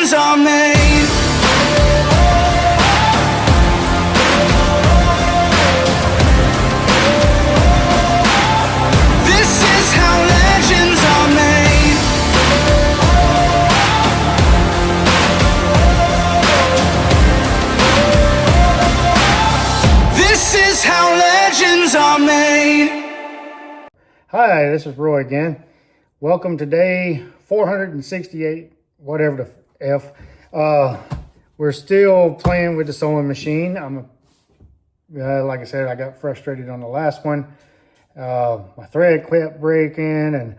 legends are made. This is how legends are made. This is how legends are made. Hi, this is Roy again. Welcome to day 468, whatever the F. We're still playing with the sewing machine. Like I said, I got frustrated on the last one. My thread kept breaking, and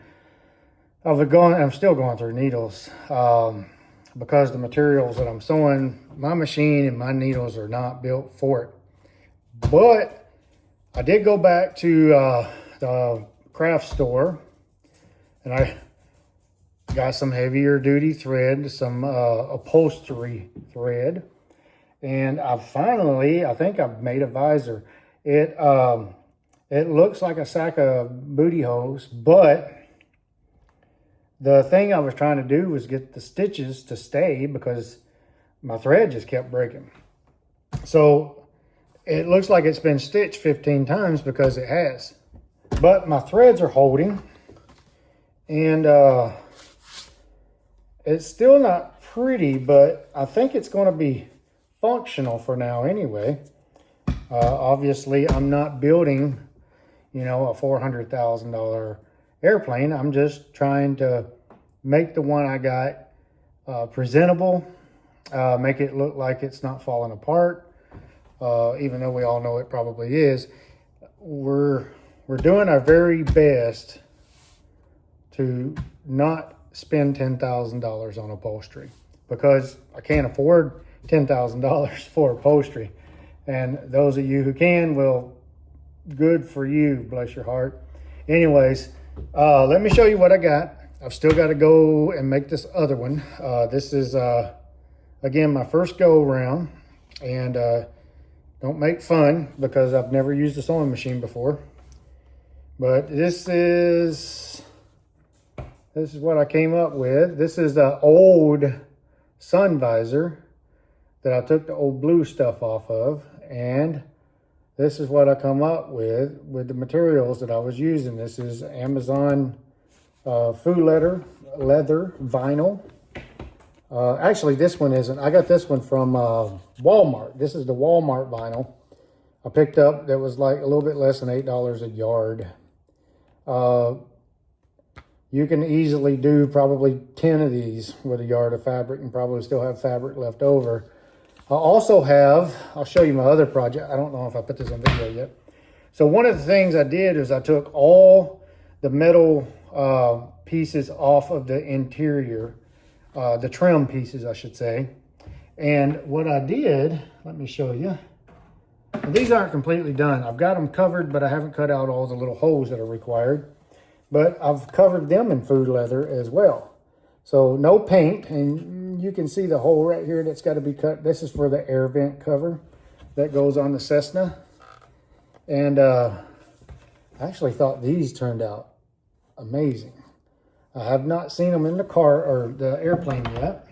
I'm still going through needles because the materials that I'm sewing, my machine and my needles are not built for it. But I did go back to the craft store, and I got some heavier duty thread, some upholstery thread, and I think I've made a visor. It looks like a sack of booty holes, but the thing I was trying to do was get the stitches to stay because my thread just kept breaking. So it looks like it's been stitched 15 times because it has. But my threads are holding, and it's still not pretty, but I think it's going to be functional for now anyway. Obviously, I'm not building, a $400,000 airplane. I'm just trying to make the one I got presentable, make it look like it's not falling apart, even though we all know it probably is. We're doing our very best to not spend $10,000 on upholstery because I can't afford $10,000 for upholstery. And those of you who can, well, good for you, bless your heart. Anyways, let me show you what I got. I've still got to go and make this other one. This is, again, my first go around, and don't make fun because I've never used a sewing machine before. But this is what I came up with. This is the old sun visor that I took the old blue stuff off of. And this is what I come up with the materials that I was using. This is Amazon food leather vinyl. Actually, this one isn't. I got this one from Walmart. This is the Walmart vinyl I picked up that was like a little bit less than $8 a yard. You can easily do probably 10 of these with a yard of fabric and probably still have fabric left over. I also have, I'll show you my other project. I don't know if I put this on video yet. So one of the things I did is I took all the metal pieces off of the interior, the trim pieces, I should say. And what I did, let me show you. And these aren't completely done. I've got them covered, but I haven't cut out all the little holes that are required. But I've covered them in food leather as well. So no paint, and you can see the hole right here that's got to be cut. This is for the air vent cover that goes on the Cessna. And I actually thought these turned out amazing. I have not seen them in the car or the airplane yet.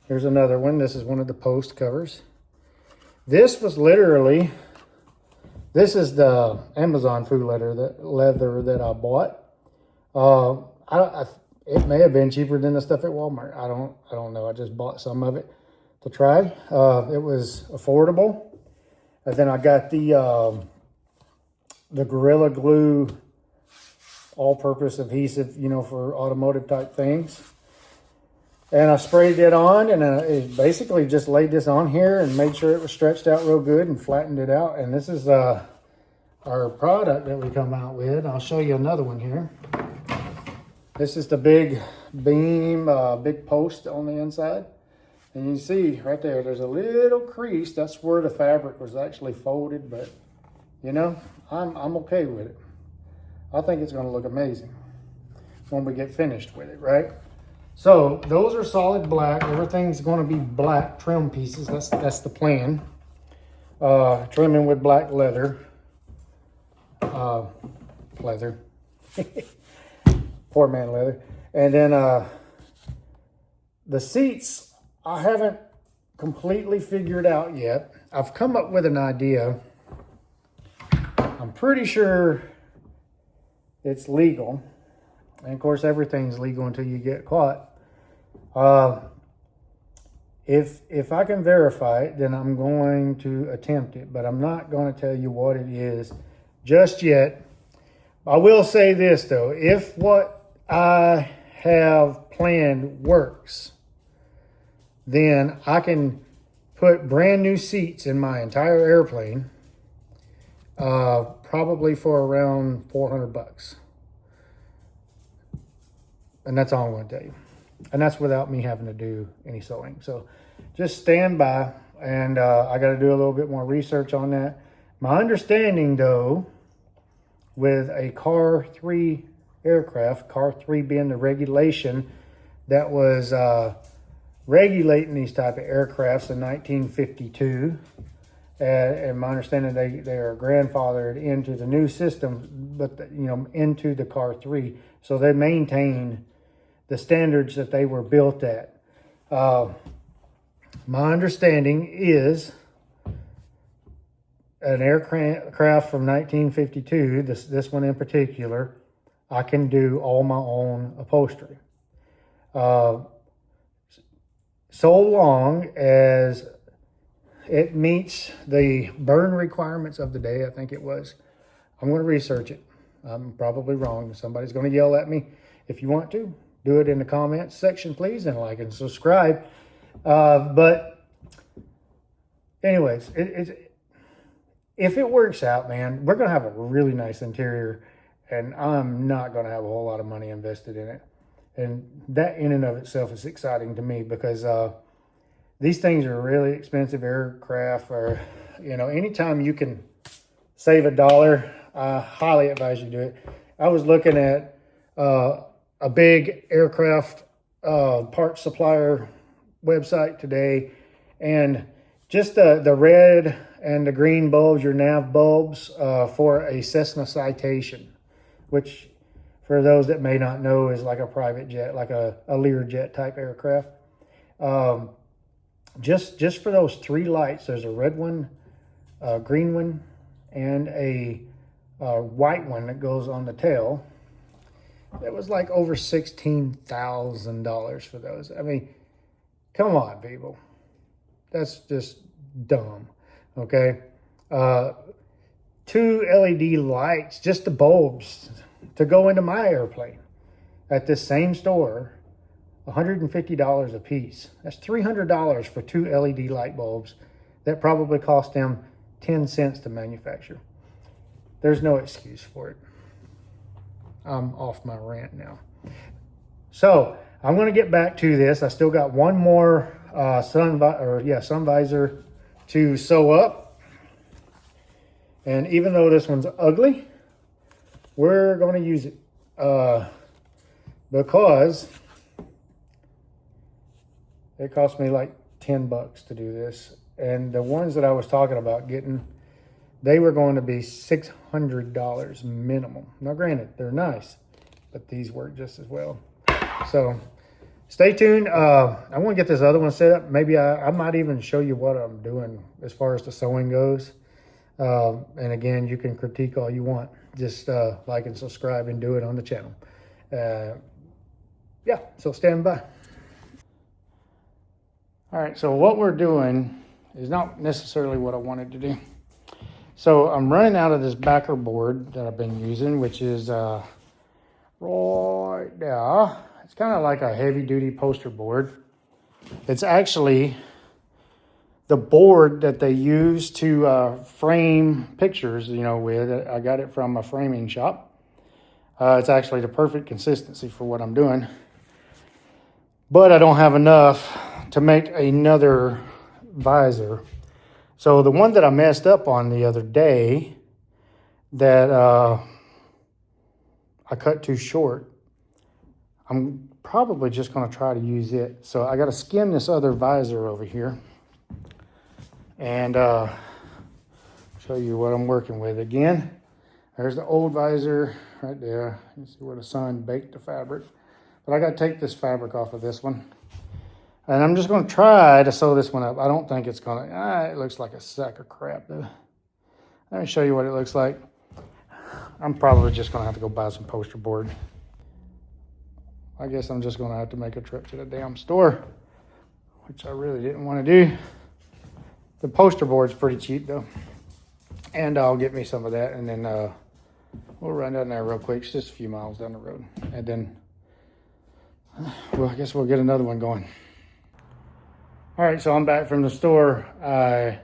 Here's another one. This is one of the post covers. This was literally, this is the Amazon food leather that I bought. It may have been cheaper than the stuff at Walmart. I don't know. I just bought some of it to try. It was affordable. And then I got the Gorilla Glue all-purpose adhesive, for automotive type things. And I sprayed it on, and I basically just laid this on here and made sure it was stretched out real good and flattened it out. And this is our product that we come out with. I'll show you another one here. This is the big beam, big post on the inside. And you see right there, there's a little crease. That's where the fabric was actually folded, but I'm okay with it. I think it's gonna look amazing when we get finished with it, right? So those are solid black. Everything's going to be black trim pieces. That's the plan. Trimming with black leather. Poor man leather. And then The seats, I haven't completely figured out yet. I've come up with an idea. I'm pretty sure it's legal. And of course, everything's legal until you get caught. If I can verify it, then I'm going to attempt it, but I'm not going to tell you what it is just yet. I will say this though, if what I have planned works, then I can put brand new seats in my entire airplane, probably for around $400. And that's all I'm going to tell you. And that's without me having to do any sewing. So just stand by, and I got to do a little bit more research on that. My understanding, though, with a Car 3 aircraft, Car 3 being the regulation that was regulating these type of aircrafts in 1952, and my understanding they are grandfathered into the new system, but into the Car 3, so they maintain the standards that they were built at. My understanding is an aircraft from 1952, this one in particular, I can do all my own upholstery. So long as it meets the burn requirements of the day, I think it was. I'm going to research it. I'm probably wrong. Somebody's going to yell at me. If you want to, do it in the comments section, please, and like and subscribe. But anyways, if it works out, man, we're going to have a really nice interior, and I'm not going to have a whole lot of money invested in it. And that in and of itself is exciting to me, because these things are really expensive aircraft, or, anytime you can save $1, I highly advise you do it. I was looking at a big aircraft parts supplier website today, and just the red and the green bulbs, your nav bulbs, for a Cessna Citation, which for those that may not know is like a private jet, like a Learjet type aircraft. Just for those 3 lights, there's a red one, a green one, and a white one that goes on the tail. It was like over $16,000 for those. I mean, come on, people. That's just dumb, okay? 2 LED lights, just the bulbs, to go into my airplane at this same store, $150 a piece. That's $300 for 2 LED light bulbs that probably cost them 10 cents to manufacture. There's no excuse for it. I'm off my rant now. So I'm going to get back to this. I still got one more sun visor to sew up. And even though this one's ugly, we're going to use it because it cost me like $10 to do this. And the ones that I was talking about getting, they were going to be $600 minimum. Now, granted, they're nice, but these work just as well. So stay tuned. I want to get this other one set up. Maybe I might even show you what I'm doing as far as the sewing goes. And again, you can critique all you want. Just like and subscribe and do it on the channel. Yeah, so stand by. All right, so what we're doing is not necessarily what I wanted to do. So I'm running out of this backer board that I've been using, which is right there. It's kind of like a heavy duty poster board. It's actually the board that they use to frame pictures, with. I got it from a framing shop. It's actually the perfect consistency for what I'm doing. But I don't have enough to make another visor. So the one that I messed up on the other day that I cut too short, I'm probably just going to try to use it. So I got to skim this other visor over here and show you what I'm working with. Again, there's the old visor right there. You see where the sun baked the fabric. But I got to take this fabric off of this one. And I'm just going to try to sew this one up. I don't think it's going to, it looks like a sack of crap though. Let me show you what it looks like. I'm probably just going to have to go buy some poster board. I guess I'm just going to have to make a trip to the damn store, which I really didn't want to do. The poster board's pretty cheap though. And I'll get me some of that, and then we'll run down there real quick. It's just a few miles down the road. And then, well, I guess we'll get another one going. All right, so I'm back from the store. I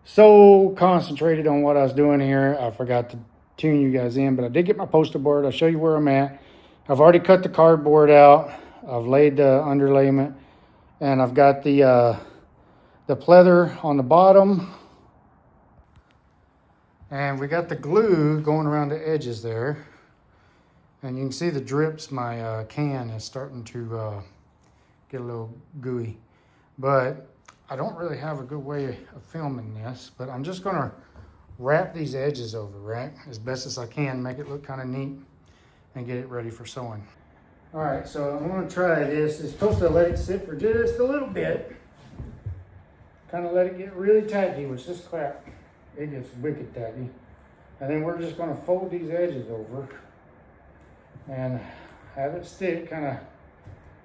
so concentrated on what I was doing here, I forgot to tune you guys in, but I did get my poster board. I'll show you where I'm at. I've already cut the cardboard out. I've laid the underlayment, and I've got the pleather on the bottom. And we got the glue going around the edges there. And you can see the drips. My can is starting to get a little gooey. But I don't really have a good way of filming this. But I'm just going to wrap these edges over, right? As best as I can. Make it look kind of neat. And get it ready for sewing. All right, so I'm going to try this. It's supposed to let it sit for just a little bit. Kind of let it get really tacky, which this crap, it gets wicked tacky. And then we're just going to fold these edges over and have it stick, kind of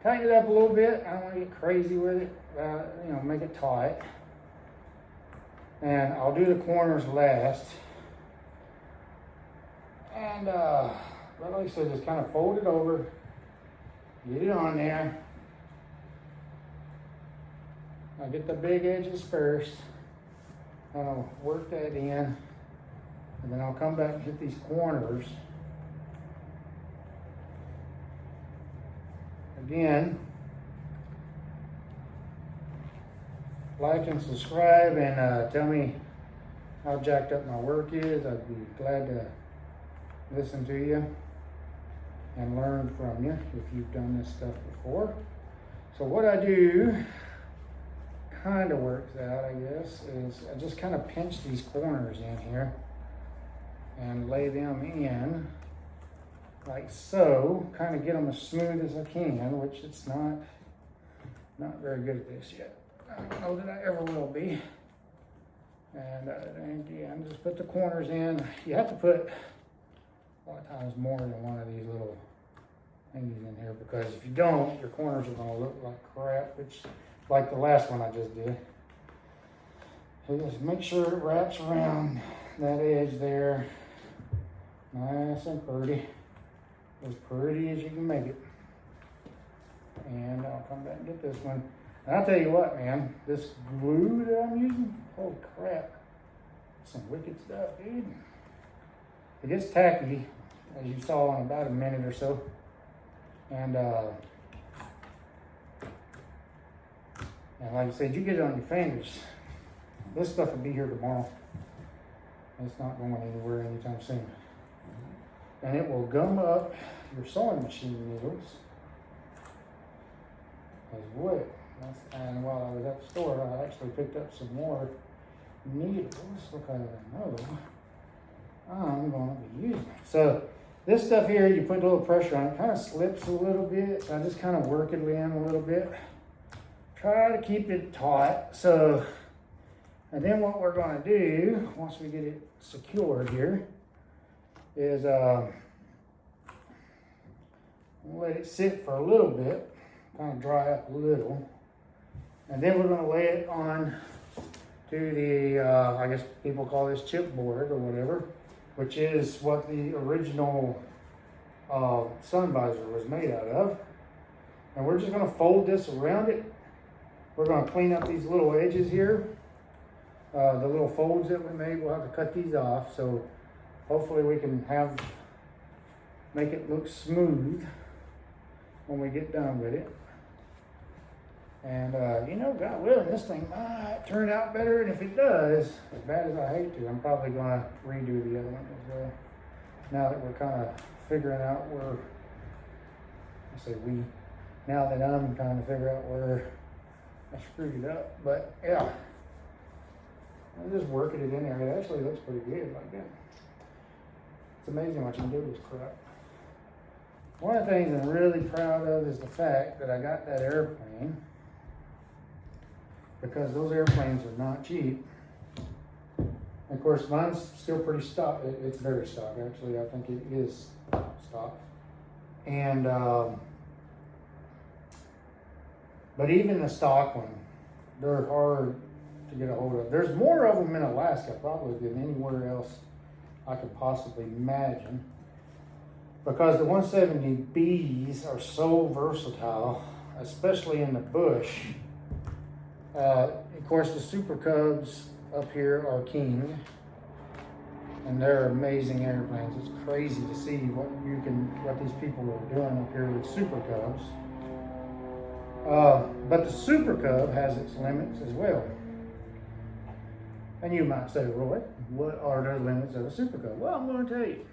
tighten it up a little bit. I don't want to get crazy with it, you know, make it tight. And I'll do the corners last. And but like I said, just kind of fold it over, get it on there. I'll get the big edges first. I'll work that in, and then I'll come back and hit these corners. Again, like and subscribe, and tell me how jacked up my work is. I'd be glad to listen to you and learn from you if you've done this stuff before. So what I do kind of works out, I guess, is I just kind of pinch these corners in here and lay them in like so, kind of get them as smooth as I can, which it's not very good at this yet. I don't know that I ever will be. And again, just put the corners in. You have to put a lot of times more than one of these little thingies in here, because if you don't, your corners are going to look like crap, which like the last one I just did. So just make sure it wraps around that edge there, nice and pretty, as pretty as you can make it. And I'll come back and get this one. And I'll tell you what, man, this glue that I'm using, holy crap, some wicked stuff, dude. It gets tacky, as you saw in about a minute or so. And like I said, you get it on your fingers. This stuff will be here tomorrow. It's not going anywhere anytime soon. And it will gum up your sewing machine needles as well. And while I was at the store, I actually picked up some more needles because I know I'm going to be using them. So this stuff here, you put a little pressure on it, kind of slips a little bit. So I just kind of work it in a little bit. Try to keep it taut. So, and then what we're going to do, once we get it secured here, is let it sit for a little bit, kind of dry up a little. And then we're going to lay it on to the, I guess people call this chipboard or whatever, which is what the original sun visor was made out of. And we're just going to fold this around it. We're going to clean up these little edges here. The little folds that we made, we'll have to cut these off. So hopefully we can make it look smooth when we get done with it. And, you know, God willing, this thing might turn out better. And if it does, as bad as I hate to, I'm probably going to redo the other one as well. Now that we're kind of figuring out where, now that I'm trying to figure out where I screwed it up. But, yeah, I'm just working it in there. It actually looks pretty good like that. It's amazing what you can do with this crap. One of the things I'm really proud of is the fact that I got that airplane because those airplanes are not cheap. And of course, mine's still pretty stock. It's very stock, actually. I think it is stock. And, but even the stock one, they're hard to get a hold of. There's more of them in Alaska probably than anywhere else I could possibly imagine, because the 170Bs are so versatile, especially in the bush. Of course, the Super Cubs up here are king, and they're amazing airplanes. It's crazy to see what these people are doing up here with Super Cubs. But the Super Cub has its limits as well. And you might say, Roy, what are the limits of a Super Cub? Well, I'm going to tell you.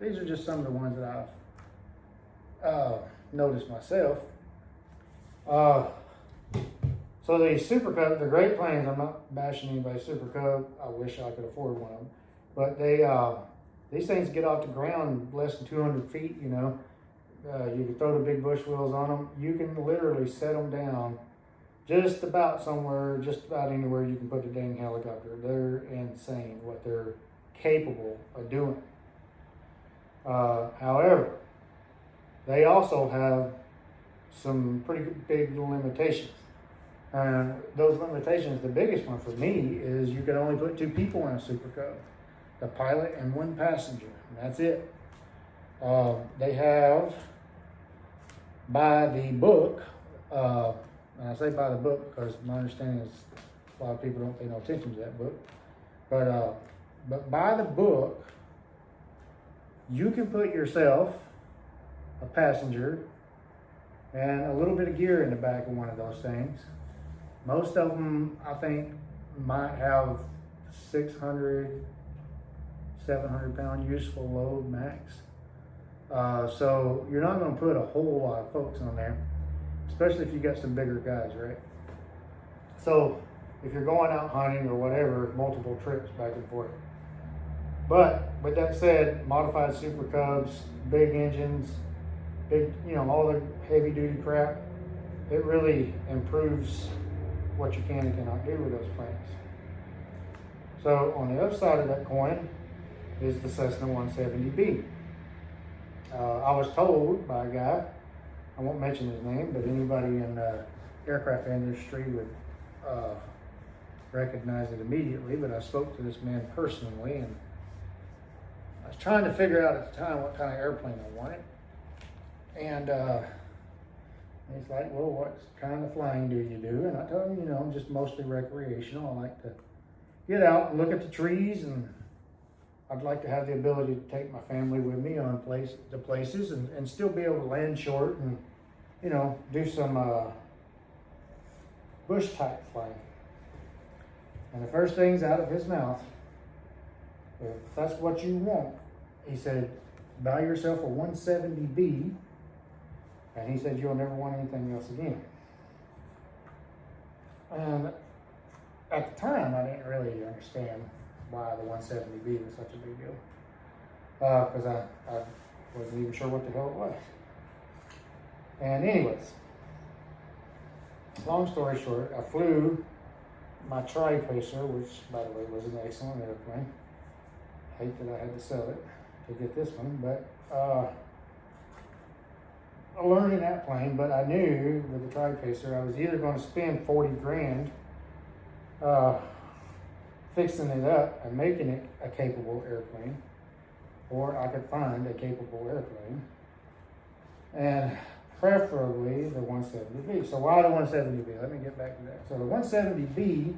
These are just some of the ones that I've noticed myself. So the Super Cub, the great planes, I'm not bashing anybody's Super Cub. I wish I could afford one of them. But these things get off the ground less than 200 feet, you know. You can throw the big bush wheels on them. You can literally set them down just about somewhere, just about anywhere you can put a dang helicopter. They're insane what they're capable of doing. However, they also have some pretty big limitations. And those limitations, the biggest one for me is you can only put 2 people in a Super Cub, the pilot and 1 passenger, and that's it. They have, by the book, and I say by the book because my understanding is a lot of people don't pay no attention to that book, but by the book, you can put yourself, a passenger, and a little bit of gear in the back of one of those things. Most of them, I think, might have 600, 700 pound useful load max. So you're not going to put a whole lot of folks on there, especially if you got some bigger guys, right? So if you're going out hunting or whatever, multiple trips back and forth. But with that said, modified Super Cubs, big engines, big, you know, all the heavy duty crap, it really improves what you can and cannot do with those planes. So on the other side of that coin is the Cessna 170B. I was told by a guy, I won't mention his name, but anybody in the aircraft industry would recognize it immediately, but I spoke to this man personally, and I was trying to figure out at the time what kind of airplane I wanted. And he's like, well, what kind of flying do you do? And I told him, you know, I'm just mostly recreational. I like to get out and look at the trees, and I'd like to have the ability to take my family with me on places and still be able to land short and, you know, do some bush type flying. And the first things out of his mouth, if that's what you want, he said, buy yourself a 170B, and he said, you'll never want anything else again. And at the time, I didn't really understand why the 170B was such a big deal, because I wasn't even sure what the hell it was. And anyways, long story short, I flew my Tri-Pacer, which, by the way, was an excellent airplane. Hate that I had to sell it to get this one, but I learned in that plane. But I knew with the Tri-Pacer, I was either going to spend 40 grand fixing it up and making it a capable airplane, or I could find a capable airplane, and preferably the 170B. So why the 170B? Let me get back to that. So the 170B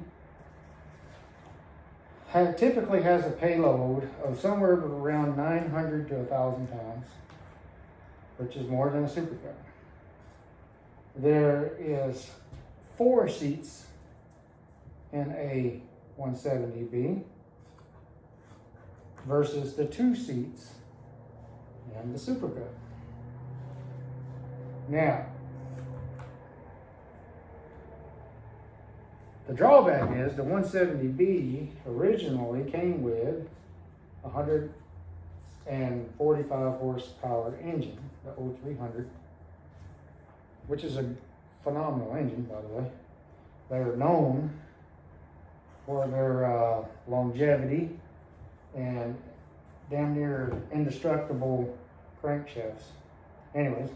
typically has a payload of somewhere around 900 to 1,000 pounds, which is more than a Super Cub. There is 4 seats in a 170B versus the 2 seats in the Super Cub. Now, the drawback is the 170B originally came with a 145 horsepower engine, the 0300, which is a phenomenal engine, by the way. They're known for their longevity and damn near indestructible crankshafts. Anyways,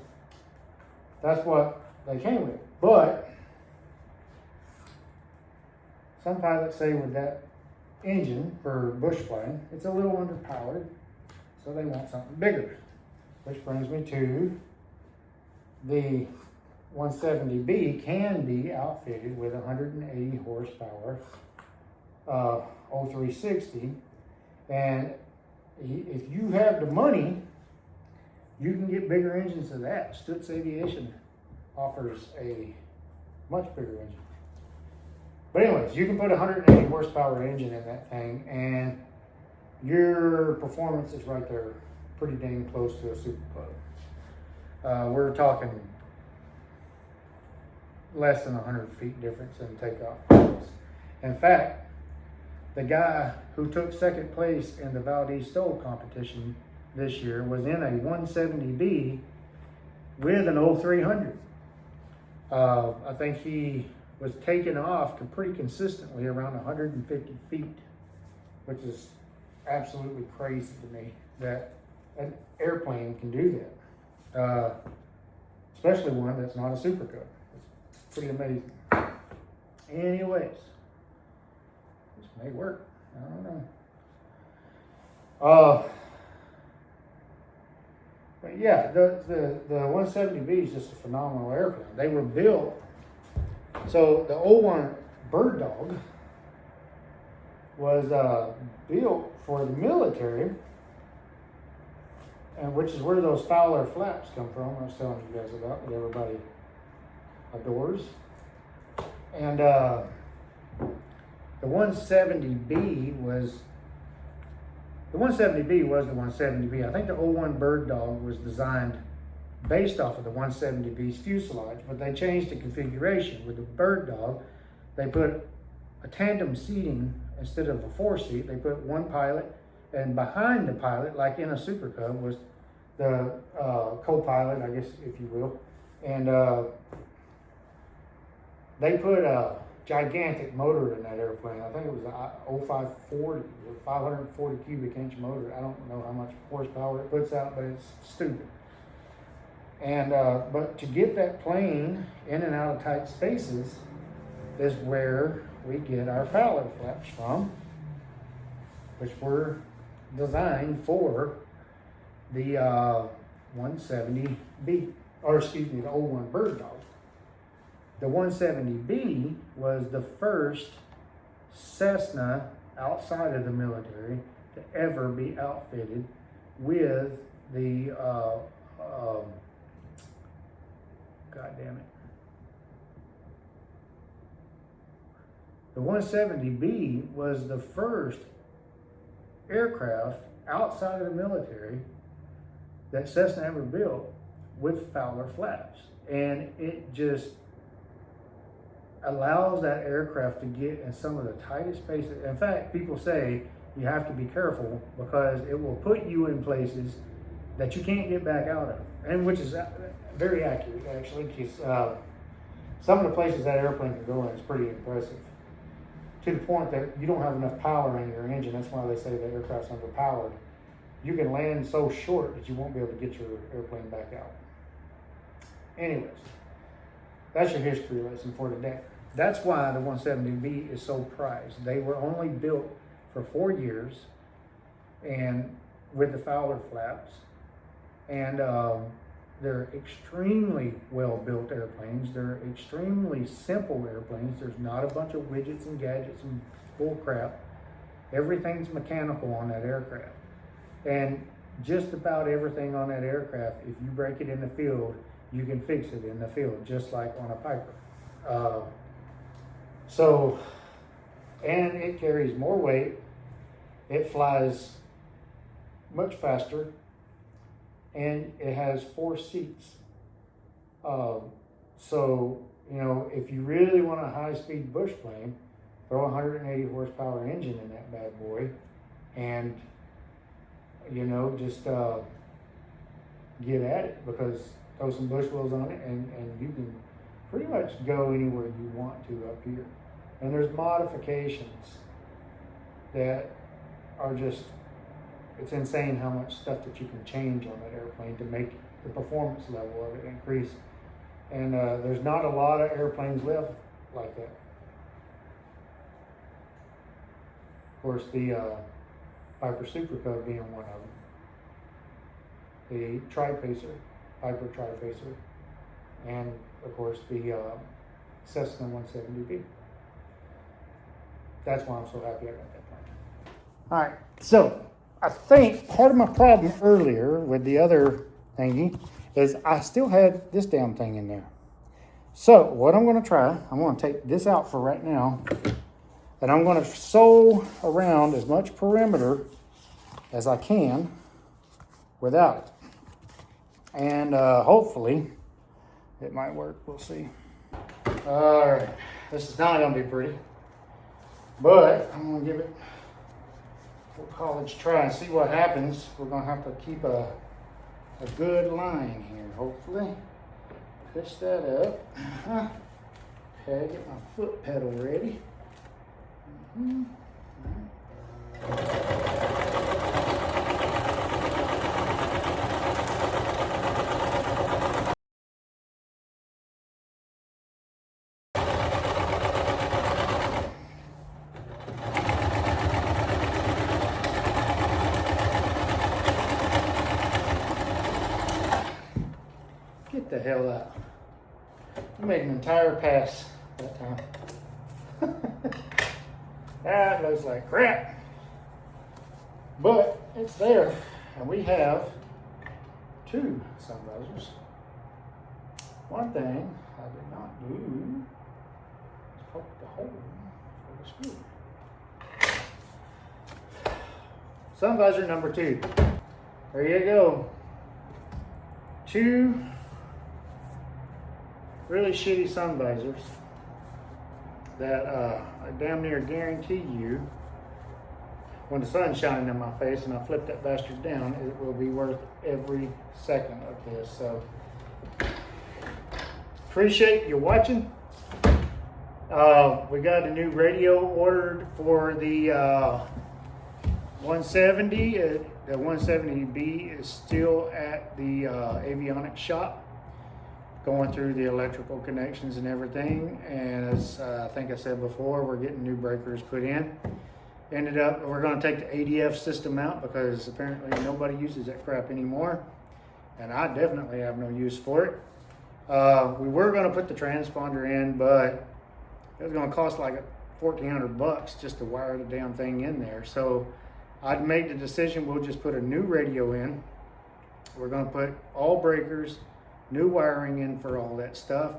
that's what they came with. But some pilots say with that engine for bush flying, it's a little underpowered, so they want something bigger. Which brings me to the 170B can be outfitted with 180 horsepower 0360, and if you have the money, you can get bigger engines than that. Stutz Aviation offers a much bigger engine. But anyways, you can put a 180 horsepower engine in that thing, and your performance is right there, pretty dang close to a Super Cub. We're talking less than 100 feet difference in takeoff. In fact, the guy who took second place in the Valdez Stoll competition this year was in a 170B with an 0300. I think he was taking off pretty consistently around 150 feet, which is absolutely crazy to me that an airplane can do that, especially one that's not a Super Cub. It's pretty amazing. Anyways, this may work. I don't know. But yeah, the 170B is just a phenomenal airplane. They were built. So the 01 Bird Dog was built for the military, and which is where those Fowler flaps come from. I was telling you guys about that everybody adores. And the 170B was the 170B. I think the 01 Bird Dog was designed based off of the 170B's fuselage, but they changed the configuration. With the Bird Dog, they put a tandem seating instead of a four-seat. They put one pilot, and behind the pilot, like in a Super Cub, was the co-pilot, I guess, if you will. And they put a gigantic motor in that airplane. I think it was a 0540, a 540 cubic inch motor. I don't know how much horsepower it puts out, but it's stupid. And but to get that plane in and out of tight spaces is where we get our Fowler flaps from, which were designed for the 170B, or excuse me, the 01 Bird Dog. The 170B was the first Cessna outside of the military to ever be outfitted with the God damn it. The 170B was the first aircraft outside of the military that Cessna ever built with Fowler flaps. And it just allows that aircraft to get in some of the tightest spaces. In fact, people say you have to be careful because it will put you in places that you can't get back out of. And which is very accurate, actually, because some of the places that airplane can go in is pretty impressive. To the point that you don't have enough power in your engine. That's why they say the aircraft's underpowered. You can land so short that you won't be able to get your airplane back out. Anyways, that's your history lesson for today. That's why the 170B is so prized. They were only built for 4 years, and with the Fowler flaps, and they're extremely well-built airplanes. They're extremely simple airplanes. There's not a bunch of widgets and gadgets and bull crap. Everything's mechanical on that aircraft. And just about everything on that aircraft, if you break it in the field, you can fix it in the field, just like on a Piper. And it carries more weight. It flies much faster. And it has 4 seats. So, you know, if you really want a high-speed bush plane, throw a 180 horsepower engine in that bad boy, and, you know, just get at it, because throw some bush wheels on it, and you can pretty much much go anywhere you want to up here. And there's modifications that are just, it's insane how much stuff that you can change on that airplane to make the performance level of it increase. And there's not a lot of airplanes left like that. Of course, the Piper Super Cub being one of them. The Tri-Pacer, Piper Tri-Pacer, and of course the Cessna 170B. That's why I'm so happy I got that plane. All right, so I think part of my problem earlier with the other thingy is I still had this damn thing in there. So what I'm going to try, I'm going to take this out for right now, and I'm going to sew around as much perimeter as I can without it. And hopefully it might work. We'll see. All right, this is not going to be pretty, but I'm going to give it a college try and see what happens. We're going to have to keep a good line here, hopefully. Push that up. Okay, get my foot pedal ready. Get the hell out. I made an entire pass that time. That looks like crap. But it's there. And we have two sun visors. One thing I did not do is poke the hole for the screw. Sun visor number 2. There you go. 2 really shitty sun visors that I damn near guarantee you, when the sun's shining in my face and I flip that bastard down, it will be worth every second of this. So appreciate you watching. We got a new radio ordered for the 170. The 170B is still at the avionics shop, going through the electrical connections and everything. And as I think I said before, we're getting new breakers put in. Ended up, we're going to take the ADF system out because apparently nobody uses that crap anymore. And I definitely have no use for it. We were going to put the transponder in, but it was going to cost like $1,400 just to wire the damn thing in there. So I'd made the decision we'll just put a new radio in. We're going to put all breakers, new wiring in for all that stuff.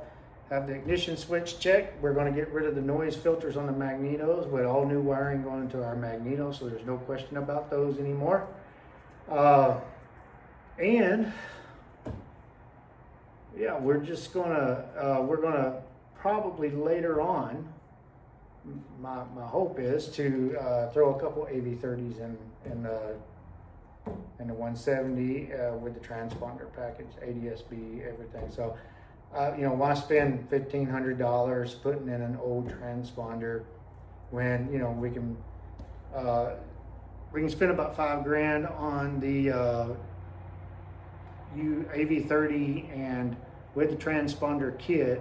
Have the ignition switch checked. We're going to get rid of the noise filters on the magnetos with all new wiring going into our magnetos, so there's no question about those anymore. And yeah, we're just gonna probably later on, my hope is to throw a couple AV30s in the 170 with the transponder package, ADSB, everything. So, you know, why spend $1,500 putting in an old transponder when, you know, we can spend about $5,000 on the AV30 and with the transponder kit,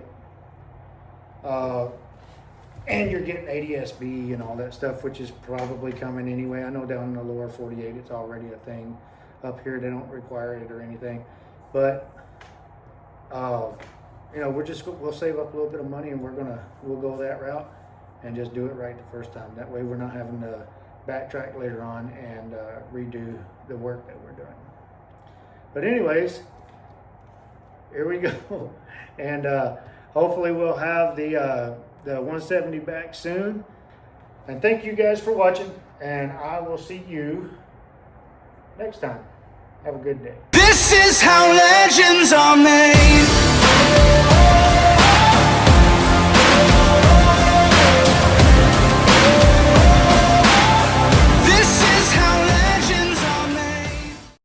and you're getting ADSB and all that stuff, which is probably coming anyway. I know down in the lower 48 it's already a thing. Up here they don't require it or anything, but you know, we'll save up a little bit of money and we'll go that route and just do it right the first time. That way we're not having to backtrack later on and redo the work that we're doing. But anyways, here we go. And hopefully we'll have the 170 back soon. And thank you guys for watching, and I will see you next time. Have a good day. This is how legends are made.